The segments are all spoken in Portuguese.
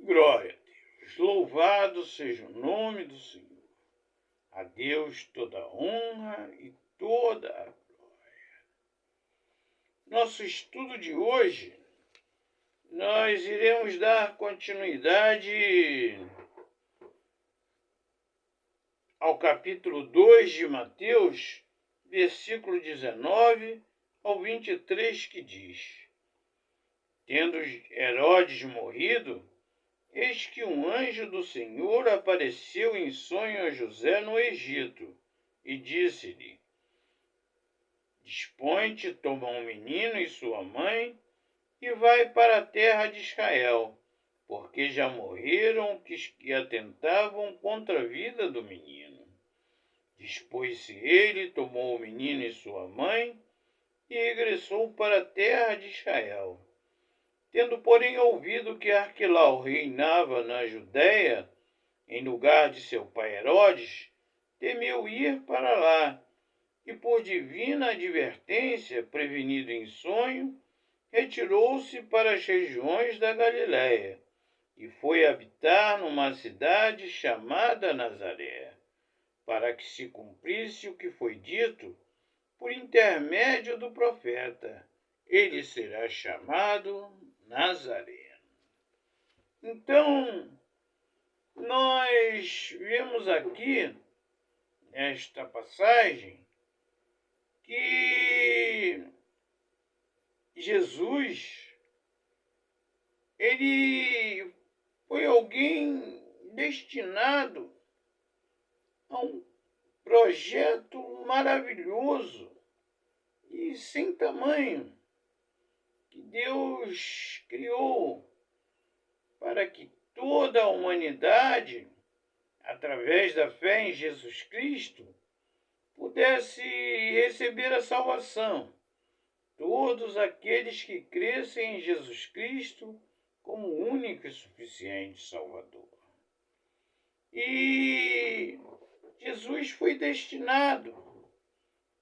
Glória a Deus. Louvado seja o nome do Senhor. A Deus toda a honra e toda a glória. Nosso estudo de hoje, nós iremos dar continuidade ao capítulo 2 de Mateus, versículo 19 ao 23, que diz: Tendo Herodes morrido, eis que um anjo do Senhor apareceu em sonho a José no Egito, e disse-lhe: Dispõe-te, toma um menino e sua mãe, e vai para a terra de Israel, porque já morreram os que atentavam contra a vida do menino. Dispôs-se ele, tomou o menino e sua mãe, e regressou para a terra de Israel. Tendo, porém, ouvido que Arquelau reinava na Judéia, em lugar de seu pai Herodes, temeu ir para lá, e por divina advertência, prevenido em sonho, retirou-se para as regiões da Galiléia, e foi habitar numa cidade chamada Nazaré, para que se cumprisse o que foi dito por intermédio do profeta: ele será chamado Nazareno. Então, nós vemos aqui, nesta passagem, que Jesus, ele foi alguém destinado a um projeto maravilhoso e sem tamanho que Deus criou para que toda a humanidade, através da fé em Jesus Cristo, pudesse receber a salvação. Todos aqueles que crescem em Jesus Cristo como único e suficiente Salvador. E Jesus foi destinado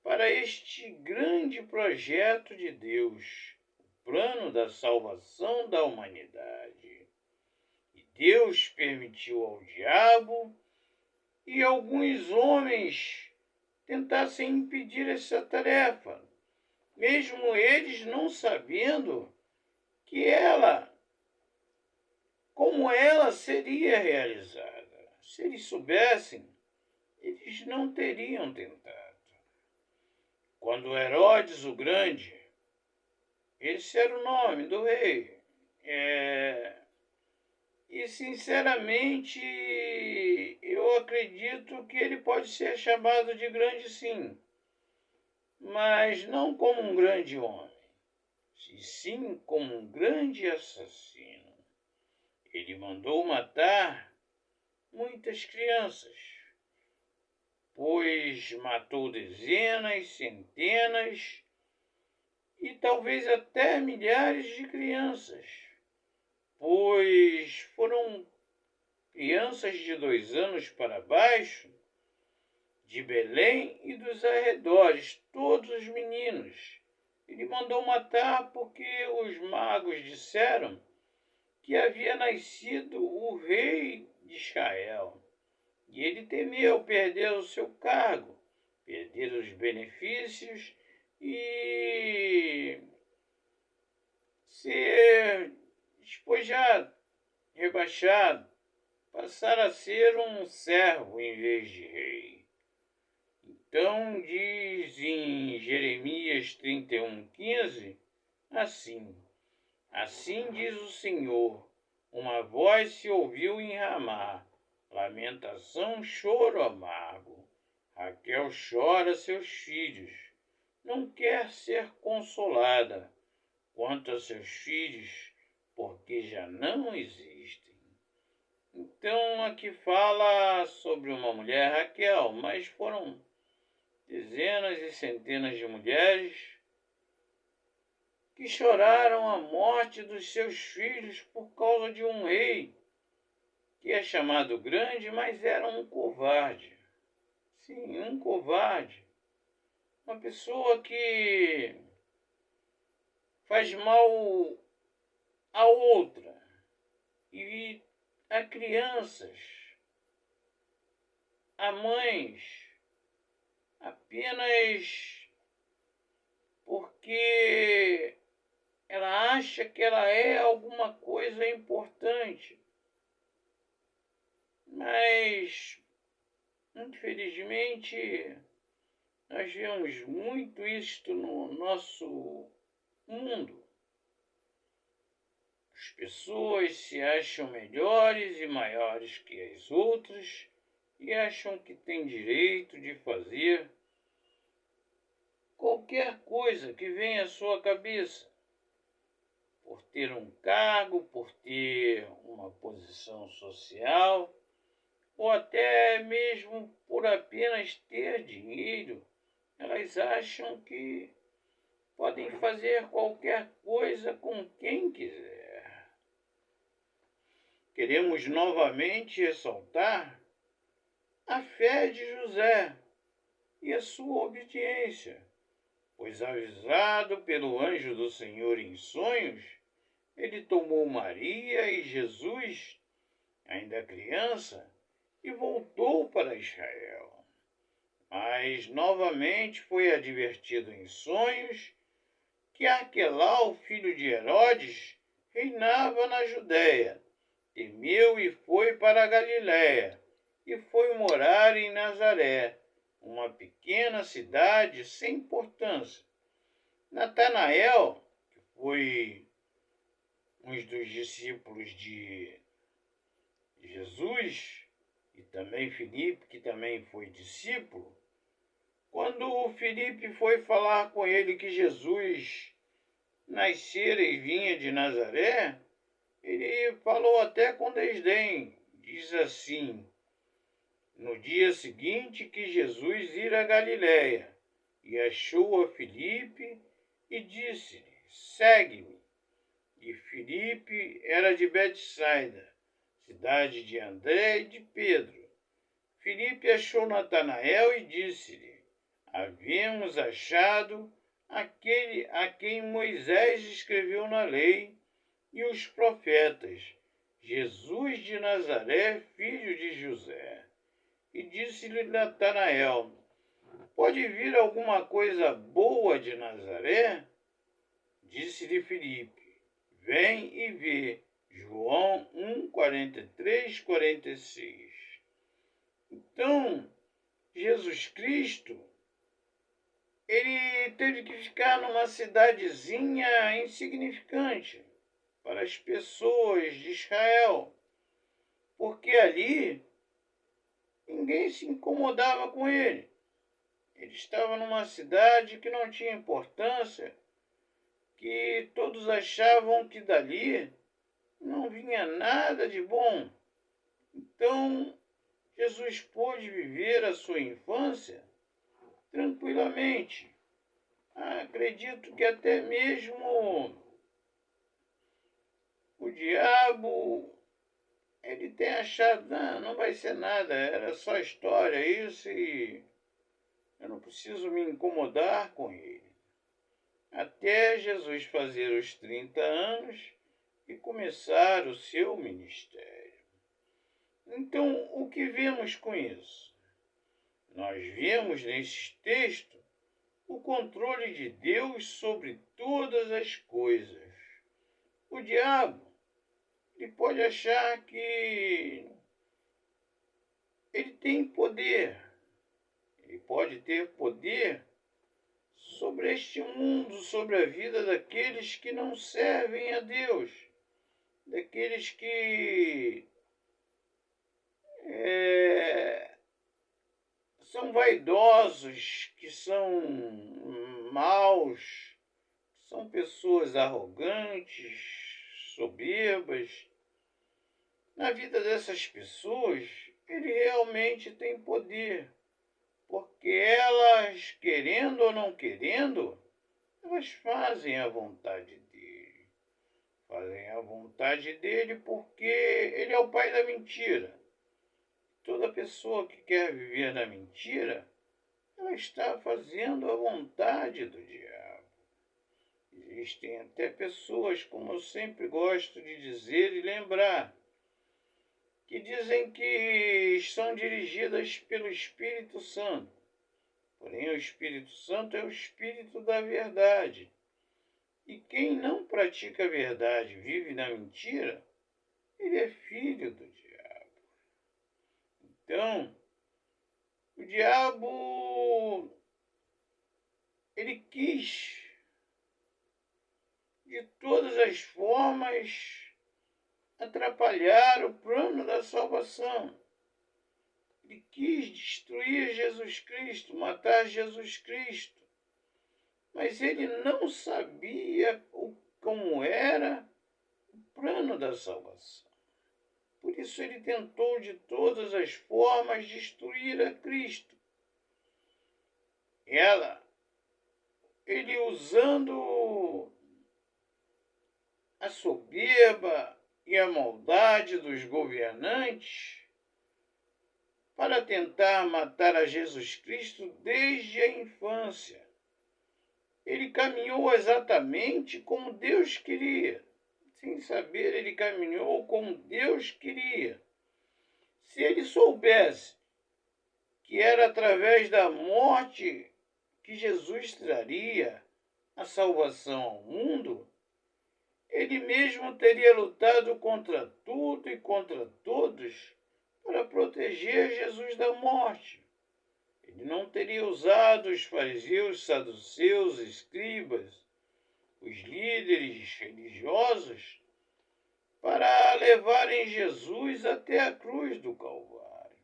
para este grande projeto de Deus, o plano da salvação da humanidade. E Deus permitiu ao diabo e alguns homens tentassem impedir essa tarefa, mesmo eles não sabendo como ela seria realizada. Se eles soubessem, eles não teriam tentado. Quando Herodes o Grande, esse era o nome do rei, e sinceramente eu acredito que ele pode ser chamado de grande, sim, mas não como um grande homem, e sim como um grande assassino. Ele mandou matar muitas crianças, pois matou dezenas, centenas e talvez até milhares de crianças, pois foram crianças de 2 anos para baixo, de Belém e dos arredores, todos os meninos. Ele mandou matar porque os magos disseram que havia nascido o rei de Israel. E ele temeu perder o seu cargo, perder os benefícios e ser despojado, rebaixado, passar a ser um servo em vez de rei. Então diz em Jeremias 31:15, assim diz o Senhor, uma voz se ouviu em Ramá, lamentação, choro amargo. Raquel chora seus filhos, não quer ser consolada, quanto a seus filhos, porque já não existem. Então aqui fala sobre uma mulher, Raquel, mas foram dezenas e centenas de mulheres que choraram a morte dos seus filhos por causa de um rei que é chamado grande, mas era um covarde. Sim, um covarde. Uma pessoa que faz mal a outra e a crianças, a mães, apenas porque ela acha que ela é alguma coisa importante. Mas, infelizmente, nós vemos muito isto no nosso mundo. As pessoas se acham melhores e maiores que as outras e acham que têm direito de fazer qualquer coisa que venha à sua cabeça, por ter um cargo, por ter uma posição social, ou até mesmo por apenas ter dinheiro. Elas acham que podem fazer qualquer coisa com quem quiser. Queremos novamente ressaltar a fé de José e a sua obediência, pois avisado pelo anjo do Senhor em sonhos, ele tomou Maria e Jesus, ainda criança, e voltou para Israel. Mas novamente foi advertido em sonhos que Arquelau, filho de Herodes, reinava na Judéia. Temeu e foi para a Galiléia, e foi morar em Nazaré, uma pequena cidade sem importância. Natanael, que foi um dos discípulos de Jesus, e também Filipe, que também foi discípulo, quando Filipe foi falar com ele que Jesus nascera e vinha de Nazaré, ele falou até com desdém. Diz assim: no dia seguinte que Jesus ira a Galiléia, e achou a Filipe e disse-lhe: segue-me. E Filipe era de Betsaida, cidade de André e de Pedro. Filipe achou Natanael e disse-lhe: havemos achado aquele a quem Moisés escreveu na lei e os profetas, Jesus de Nazaré, filho de José. E disse-lhe Natanael: pode vir alguma coisa boa de Nazaré? Disse-lhe Filipe: vem e vê. João 1, 43, 46. Então, Jesus Cristo, ele teve que ficar numa cidadezinha insignificante para as pessoas de Israel, porque ali ninguém se incomodava com ele. Ele estava numa cidade que não tinha importância, que todos achavam que dali não vinha nada de bom. Então, Jesus pôde viver a sua infância tranquilamente. Acredito que até mesmo o diabo, ele tem achado: não vai ser nada, era só história isso e eu não preciso me incomodar com ele. Até Jesus fazer os 30 anos e começar o seu ministério. Então, o que vemos com isso? Nós vemos nesse texto o controle de Deus sobre todas as coisas. O diabo, ele pode achar que ele tem poder. Ele pode ter poder sobre este mundo, sobre a vida daqueles que não servem a Deus, daqueles que são vaidosos, que são maus, são pessoas arrogantes, soberbas. Na vida dessas pessoas, ele realmente tem poder, porque elas, querendo ou não querendo, elas fazem a vontade dele. Fazem a vontade dele porque ele é o pai da mentira. Toda pessoa que quer viver na mentira, ela está fazendo a vontade do diabo. Existem até pessoas, como eu sempre gosto de dizer e lembrar, que dizem que são dirigidas pelo Espírito Santo. Porém, o Espírito Santo é o Espírito da verdade. E quem não pratica a verdade, vive na mentira, ele é filho do diabo. Então, o diabo, ele quis, de todas as formas, atrapalhar o plano da salvação. Ele quis destruir Jesus Cristo, matar Jesus Cristo. Mas ele não sabia como era o plano da salvação. Por isso ele tentou de todas as formas destruir a Cristo. Ele usando a soberba e a maldade dos governantes para tentar matar a Jesus Cristo desde a infância. Ele caminhou exatamente como Deus queria. Sem saber, ele caminhou como Deus queria. Se ele soubesse que era através da morte que Jesus traria a salvação ao mundo, ele mesmo teria lutado contra tudo e contra todos para proteger Jesus da morte. Ele não teria usado os fariseus, saduceus, escribas, os líderes religiosos, para levarem Jesus até a cruz do Calvário.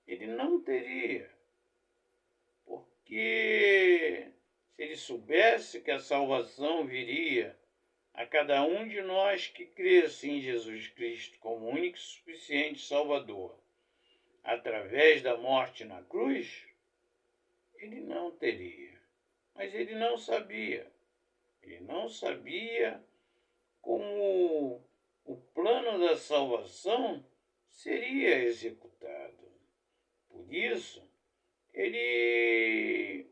Ele não teria, porque se ele soubesse que a salvação viria a cada um de nós que cresce em Jesus Cristo como único e suficiente Salvador, através da morte na cruz, ele não teria. Mas ele não sabia. Ele não sabia como o plano da salvação seria executado. Por isso, ele,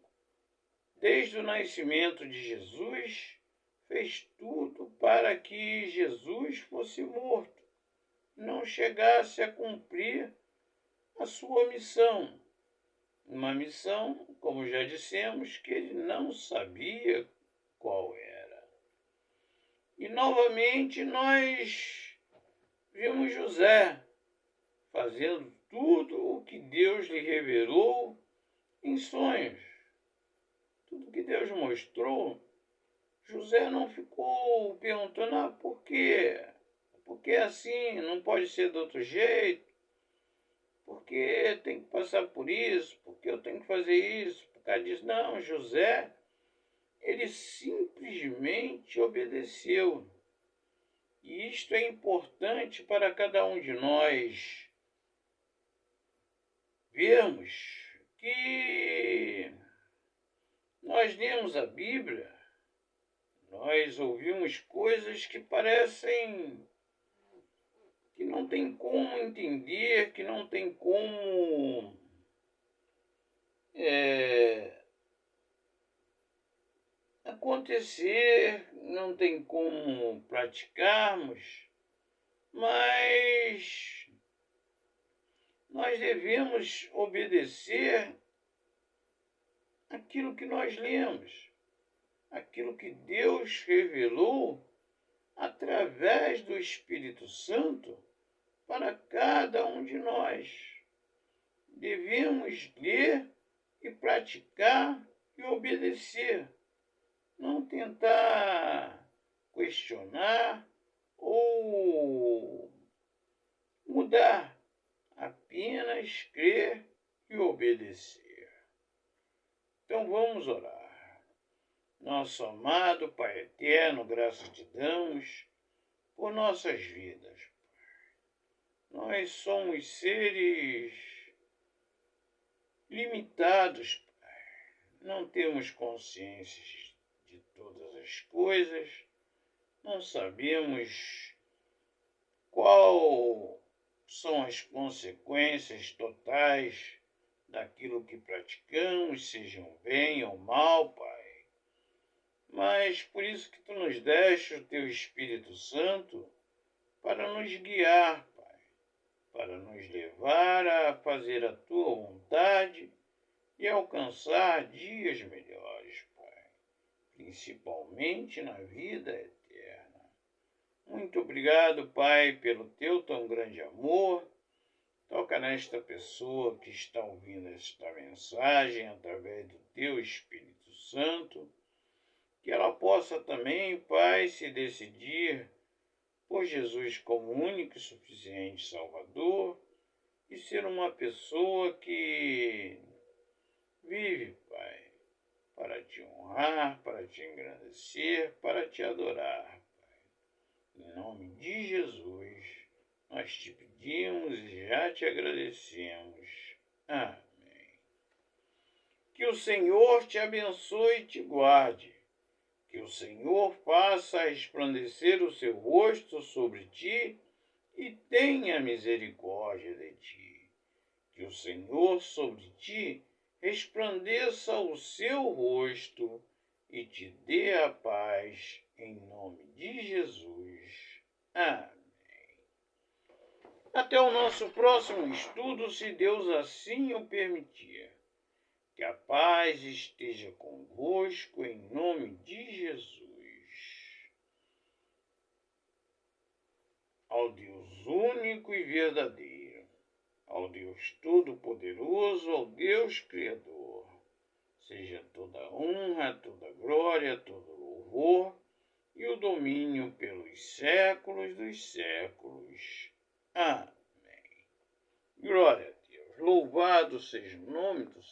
desde o nascimento de Jesus, fez tudo para que Jesus fosse morto, não chegasse a cumprir a sua missão. Uma missão, como já dissemos, que ele não sabia qual era. E novamente nós vimos José fazendo tudo o que Deus lhe revelou em sonhos. Tudo que Deus mostrou, José não ficou perguntando, por quê? Por que assim? Não pode ser de outro jeito? Porque tem que passar por isso, porque eu tenho que fazer isso, por causa disso. Não, José, ele simplesmente obedeceu. E isto é importante para cada um de nós vermos que nós lemos a Bíblia, nós ouvimos coisas que parecem que não tem como entender, que não tem como acontecer, não tem como praticarmos, mas nós devemos obedecer aquilo que nós lemos, aquilo que Deus revelou através do Espírito Santo para cada um de nós. Devemos ler e praticar e obedecer. Não tentar questionar ou mudar, apenas crer e obedecer. Então vamos orar. Nosso amado Pai eterno, graças te damos por nossas vidas. Nós somos seres limitados, Pai. Não temos consciência de todas as coisas, não sabemos qual são as consequências totais daquilo que praticamos, sejam bem ou mal, Pai. Mas por isso que tu nos deste o teu Espírito Santo para nos guiar, Pai, para nos levar a fazer a tua vontade e alcançar dias melhores, Pai, principalmente na vida eterna. Muito obrigado, Pai, pelo teu tão grande amor. Toca nesta pessoa que está ouvindo esta mensagem através do teu Espírito Santo, que ela possa também, Pai, se decidir por Jesus como único e suficiente Salvador e ser uma pessoa que vive, Pai, para te honrar, para te engrandecer, para te adorar, Pai. Em nome de Jesus, nós te pedimos e já te agradecemos. Amém. Que o Senhor te abençoe e te guarde. Que o Senhor faça resplandecer o seu rosto sobre ti e tenha misericórdia de ti. Que o Senhor sobre ti resplandeça o seu rosto e te dê a paz, em nome de Jesus. Amém. Até o nosso próximo estudo, se Deus assim o permitir. Que a paz esteja convosco, em nome de Jesus. Ao Deus único e verdadeiro, ao Deus Todo-Poderoso, ao Deus Criador, seja toda honra, toda glória, todo louvor e o domínio pelos séculos dos séculos. Amém. Glória a Deus. Louvado seja o nome do Senhor.